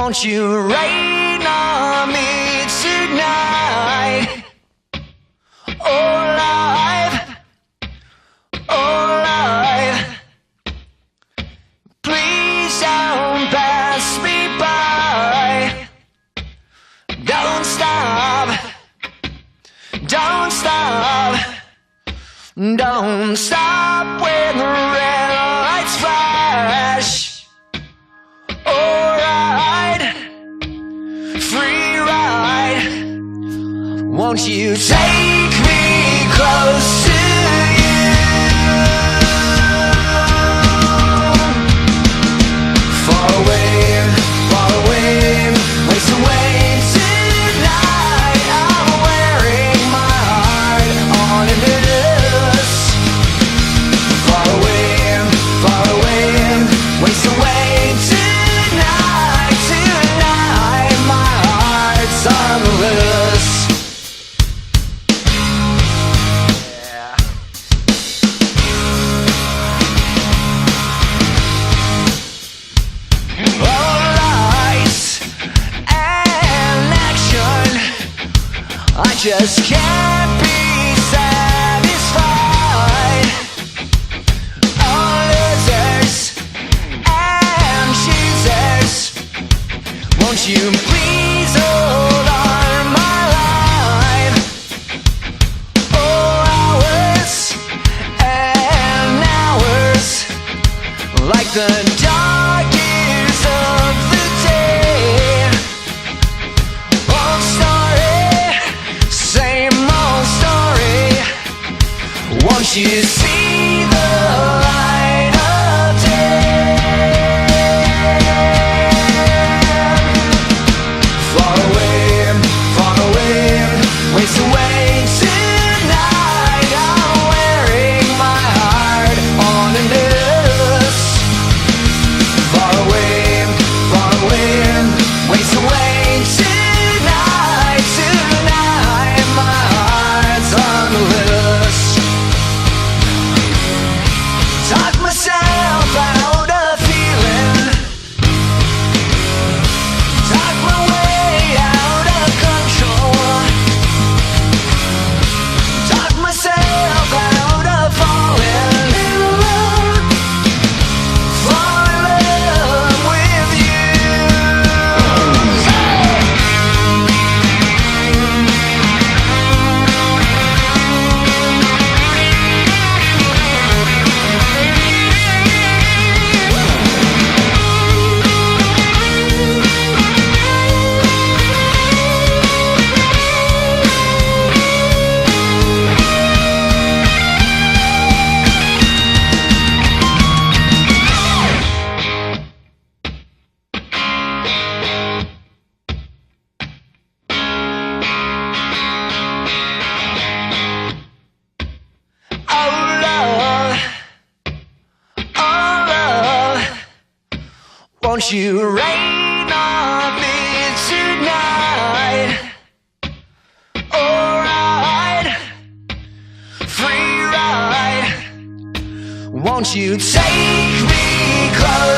Won't you rain on me tonight? Oh, life, oh, life, please don't pass me by. Don't stop, don't stop, don't stop when the red lights flash. Free ride. Won't you take me close to you? Far away, waste away tonight. I'm wearing my heart on a noose. Far away, waste away tonight. Tonight my heart's on the loose. Yeah. All lights and action, I just can't be satisfied. All losers and choosers, won't you please hold on my life? Oh, hours and hours, like the dark years of the day. Old story, same old story. Won't you see the light of day? Far away, waste away tonight. I'm wearing my heart on a noose. Far away, waste away tonight. Tonight my heart's on the loose. Talk myself out of feeling, talk my way out of control, talk myself out of falling in love, fall in love with you. Won't you rain on me tonight? Alright, free ride. Won't you take me close?